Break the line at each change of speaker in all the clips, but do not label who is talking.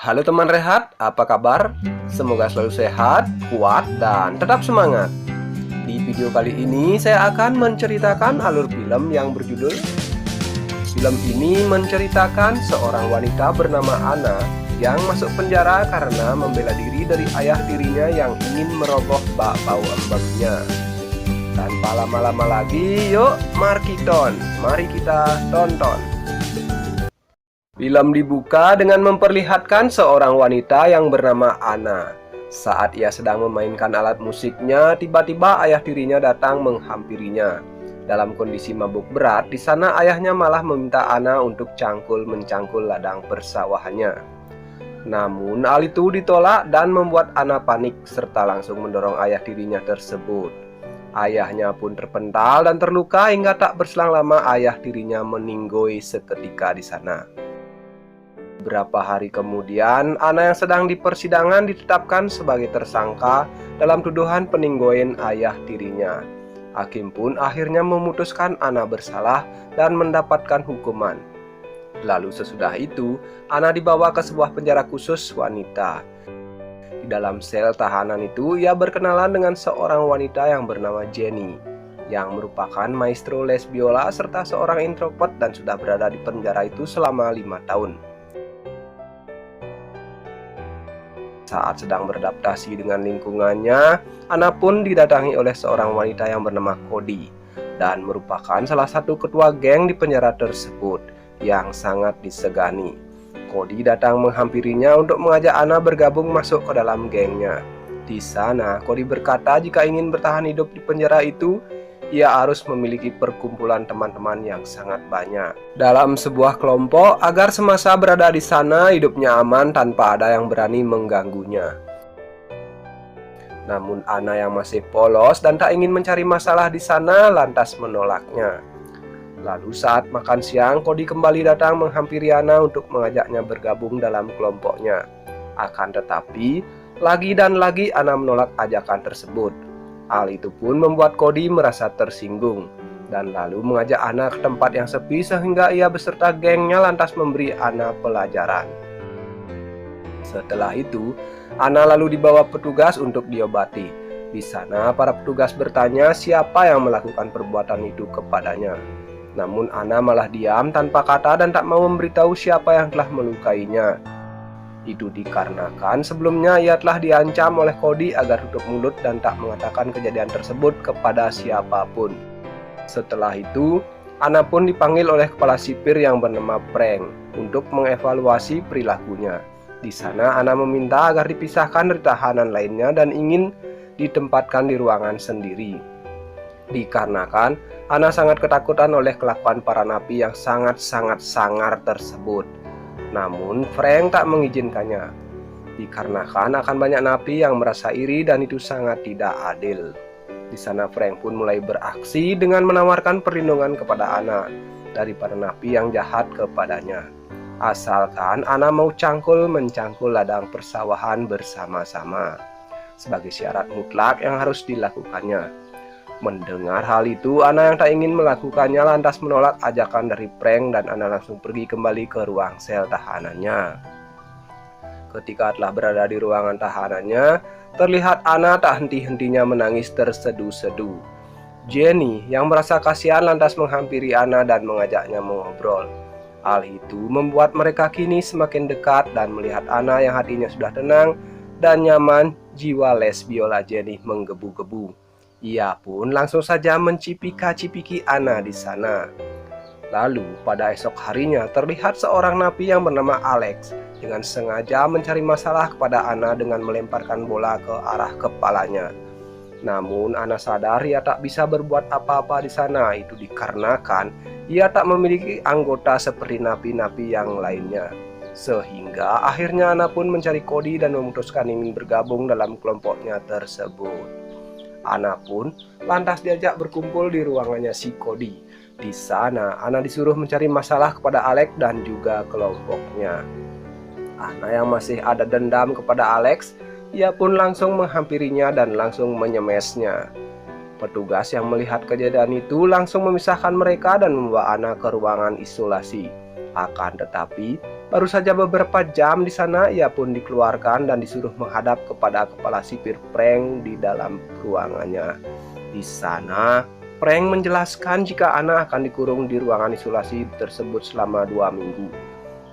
Halo teman Rehat, apa kabar? Semoga selalu sehat, kuat, dan tetap semangat. Di video kali ini saya akan menceritakan alur film yang berjudul. Film ini menceritakan seorang wanita bernama Anna yang masuk penjara karena membela diri dari ayah tirinya yang ingin merogoh bak bau embaknya. Tanpa lama-lama lagi, yuk mari kita tonton. Film dibuka dengan memperlihatkan seorang wanita yang bernama Anna. Saat ia sedang memainkan alat musiknya, tiba-tiba ayah tirinya datang menghampirinya. Dalam kondisi mabuk berat, di sana ayahnya malah meminta Anna untuk mencangkul ladang persawahannya. Namun hal itu ditolak dan membuat Anna panik serta langsung mendorong ayah tirinya tersebut. Ayahnya pun terpental dan terluka hingga tak berselang lama ayah tirinya meninggoy seketika di sana. Beberapa hari kemudian, Anna yang sedang di persidangan ditetapkan sebagai tersangka dalam tuduhan peninggoyan ayah tirinya. Hakim pun akhirnya memutuskan Anna bersalah dan mendapatkan hukuman. Lalu sesudah itu, Anna dibawa ke sebuah penjara khusus wanita. Di dalam sel tahanan itu, ia berkenalan dengan seorang wanita yang bernama Jenny, yang merupakan maestro les biola serta seorang introvert dan sudah berada di penjara itu selama 5 tahun. Saat sedang beradaptasi dengan lingkungannya, Anna pun didatangi oleh seorang wanita yang bernama Cody dan merupakan salah satu ketua geng di penjara tersebut yang sangat disegani. Cody datang menghampirinya untuk mengajak Anna bergabung masuk ke dalam gengnya. Di sana, Cody berkata jika ingin bertahan hidup di penjara itu, ia harus memiliki perkumpulan teman-teman yang sangat banyak dalam sebuah kelompok agar semasa berada di sana hidupnya aman tanpa ada yang berani mengganggunya. Namun Anna yang masih polos dan tak ingin mencari masalah di sana lantas menolaknya. Lalu saat makan siang, Cody kembali datang menghampiri Anna untuk mengajaknya bergabung dalam kelompoknya. Akan tetapi, lagi dan lagi Anna menolak ajakan tersebut. Hal itu pun membuat Cody merasa tersinggung dan lalu mengajak Anna ke tempat yang sepi sehingga ia beserta gengnya lantas memberi Anna pelajaran. Setelah itu, Anna lalu dibawa petugas untuk diobati. Di sana para petugas bertanya siapa yang melakukan perbuatan itu kepadanya. Namun Anna malah diam tanpa kata dan tak mau memberitahu siapa yang telah melukainya. Itu dikarenakan sebelumnya ia telah diancam oleh Cody agar tutup mulut dan tak mengatakan kejadian tersebut kepada siapapun. Setelah itu, Anna pun dipanggil oleh kepala sipir yang bernama Frank untuk mengevaluasi perilakunya. Di sana Anna meminta agar dipisahkan dari tahanan lainnya dan ingin ditempatkan di ruangan sendiri. Dikarenakan Anna sangat ketakutan oleh kelakuan para napi yang sangat sangar tersebut. Namun Frank tak mengizinkannya, dikarenakan akan banyak napi yang merasa iri dan itu sangat tidak adil. Di sana Frank pun mulai beraksi dengan menawarkan perlindungan kepada Anna dari para napi yang jahat kepadanya. Asalkan Anna mau mencangkul ladang persawahan bersama-sama sebagai syarat mutlak yang harus dilakukannya. Mendengar hal itu, Anna yang tak ingin melakukannya lantas menolak ajakan dari Frank dan Anna langsung pergi kembali ke ruang sel tahanannya. Ketika telah berada di ruangan tahanannya, terlihat Anna tak henti-hentinya menangis terseduh-seduh. Jenny yang merasa kasihan lantas menghampiri Anna dan mengajaknya mengobrol. Hal itu membuat mereka kini semakin dekat dan melihat Anna yang hatinya sudah tenang dan nyaman, jiwa les biola Jenny menggebu-gebu. Ia pun langsung saja mencipika-cipiki Anna di sana. Lalu pada esok harinya terlihat seorang napi yang bernama Alex dengan sengaja mencari masalah kepada Anna dengan melemparkan bola ke arah kepalanya. Namun Anna sadar ia tak bisa berbuat apa-apa di sana, itu dikarenakan ia tak memiliki anggota seperti napi-napi yang lainnya. Sehingga akhirnya Anna pun mencari Cody dan memutuskan ingin bergabung dalam kelompoknya tersebut. Anna pun lantas diajak berkumpul di ruangannya si Cody. Di sana, Anna disuruh mencari masalah kepada Alex dan juga kelompoknya. Anna yang masih ada dendam kepada Alex, ia pun langsung menghampirinya dan langsung menyemesnya. Petugas yang melihat kejadian itu langsung memisahkan mereka dan membawa Anna ke ruangan isolasi. Akan tetapi, Baru saja beberapa jam di sana, ia pun dikeluarkan dan disuruh menghadap kepada kepala sipir Frank di dalam ruangannya. Di sana, Frank menjelaskan jika Anna akan dikurung di ruangan isolasi tersebut selama 2 minggu.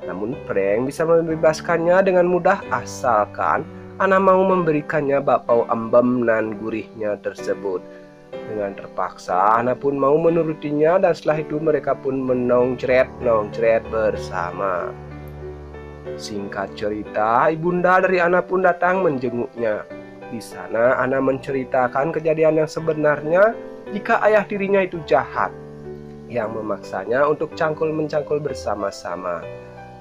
Namun Frank bisa membebaskannya dengan mudah asalkan Anna mau memberikannya bakpao ambem nan gurihnya tersebut. Dengan terpaksa, Anna pun mau menurutinya dan setelah itu mereka pun menongcret bersama. Singkat cerita, ibunda dari Anna pun datang menjenguknya. Di sana, Anna menceritakan kejadian yang sebenarnya jika ayah tirinya itu jahat, yang memaksanya untuk cangkul-mencangkul bersama-sama.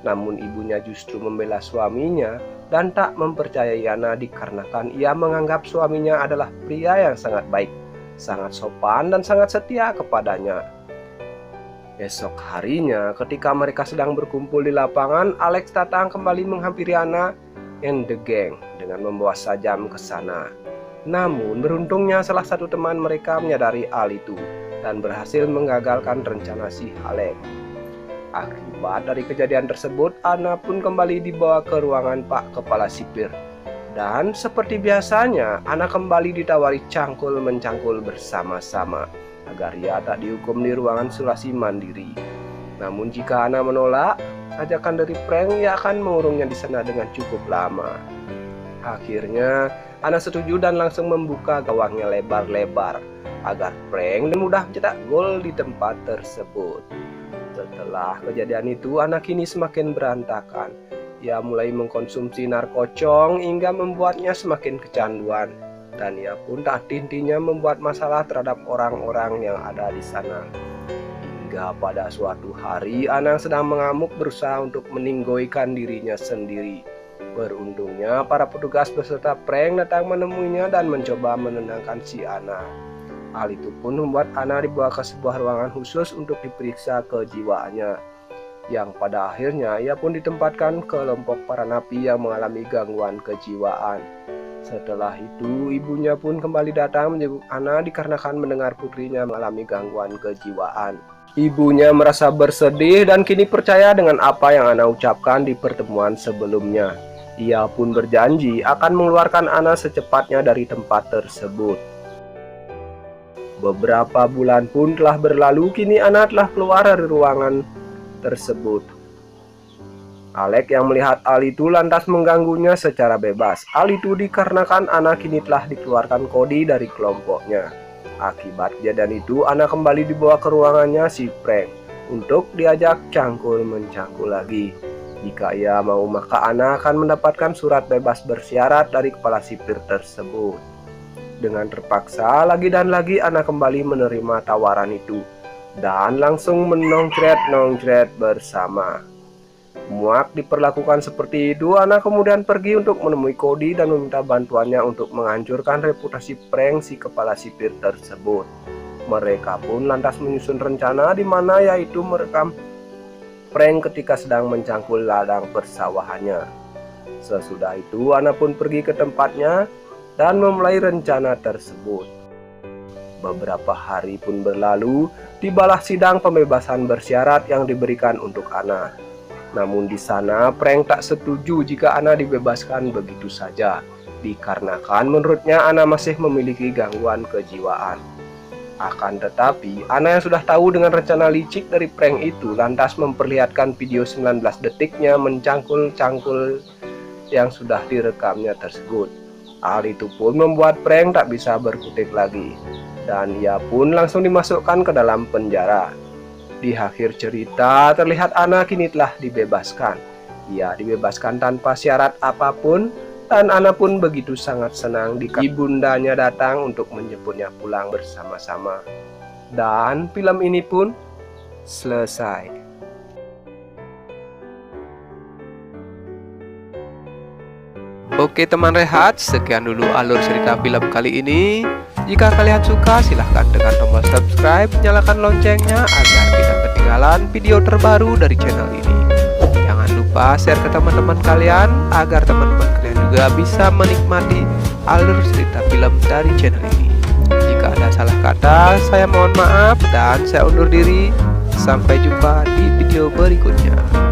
Namun ibunya justru membela suaminya dan tak mempercayai Anna dikarenakan ia menganggap suaminya adalah pria yang sangat baik, sangat sopan dan sangat setia kepadanya. Esok harinya, ketika mereka sedang berkumpul di lapangan, Alex datang kembali menghampiri Anna and the gang dengan membawa sajam ke sana. Namun, beruntungnya salah satu teman mereka menyadari hal itu dan berhasil menggagalkan rencana si Alex. Akibat dari kejadian tersebut, Anna pun kembali dibawa ke ruangan Pak Kepala Sipir. Dan seperti biasanya, Anna kembali ditawari cangkul-mencangkul bersama-sama agar ia tak dihukum di ruangan isolasi mandiri. Namun jika Anna menolak ajakan dari Frank, ia akan mengurungnya di sana dengan cukup lama. Akhirnya Anna setuju dan langsung membuka gawangnya lebar-lebar agar Frank mudah mencetak gol di tempat tersebut. Setelah kejadian itu, Anna kini semakin berantakan. Ia mulai mengkonsumsi narkocong hingga membuatnya semakin kecanduan. Dan ia pun tak henti-hentinya membuat masalah terhadap orang-orang yang ada di sana. Hingga pada suatu hari, Anna sedang mengamuk berusaha untuk meninggoikan dirinya sendiri. Beruntungnya, para petugas beserta Frank datang menemuinya dan mencoba menenangkan si Anna. Hal itu pun membuat Anna dibawa ke sebuah ruangan khusus untuk diperiksa kejiwaannya. Yang pada akhirnya, ia pun ditempatkan ke kelompok para napi yang mengalami gangguan kejiwaan. Setelah itu, ibunya pun kembali datang menjenguk Anna dikarenakan mendengar putrinya mengalami gangguan kejiwaan. Ibunya merasa bersedih dan kini percaya dengan apa yang Anna ucapkan di pertemuan sebelumnya. Ia pun berjanji akan mengeluarkan Anna secepatnya dari tempat tersebut. Beberapa bulan pun telah berlalu, kini Anna telah keluar dari ruangan tersebut. Alex yang melihat hal itu lantas mengganggunya secara bebas. Hal itu dikarenakan Anna kini telah dikeluarkan Cody dari kelompoknya. Akibat kejadian itu, Anna kembali dibawa ke ruangannya si Frank untuk diajak cangkul-mencangkul lagi. Jika ia mau, maka Anna akan mendapatkan surat bebas bersyarat dari kepala sipir tersebut. Dengan terpaksa, lagi dan lagi Anna kembali menerima tawaran itu dan langsung menongcret bersama. Muak diperlakukan seperti itu, Anna kemudian pergi untuk menemui Cody dan meminta bantuannya untuk menghancurkan reputasi Frank si kepala sipir tersebut. Mereka pun lantas menyusun rencana di mana yaitu merekam Frank ketika sedang mencangkul ladang persawahannya. Sesudah itu, Anna pun pergi ke tempatnya dan memulai rencana tersebut. Beberapa hari pun berlalu, tibalah sidang pembebasan bersyarat yang diberikan untuk Anna. Namun di sana Frank tak setuju jika Anna dibebaskan begitu saja, dikarenakan menurutnya Anna masih memiliki gangguan kejiwaan. Akan tetapi, Anna yang sudah tahu dengan rencana licik dari Frank itu lantas memperlihatkan video 19 detiknya mencangkul-cangkul yang sudah direkamnya tersebut. Hal itu pun membuat Frank tak bisa berkutik lagi, dan ia pun langsung dimasukkan ke dalam penjara. Di akhir cerita, terlihat Anna kini telah dibebaskan. Ia dibebaskan tanpa syarat apapun, dan Anna pun begitu sangat senang jika ibundanya datang untuk menjemputnya pulang bersama-sama. Dan film ini pun selesai. Oke teman rehat, sekian dulu alur cerita film kali ini. Jika kalian suka, silahkan tekan tombol subscribe, nyalakan loncengnya agar tidak ketinggalan video terbaru dari channel ini. Jangan lupa share ke teman-teman kalian agar teman-teman kalian juga bisa menikmati alur cerita film dari channel ini. Jika ada salah kata, saya mohon maaf dan saya undur diri. Sampai jumpa di video berikutnya.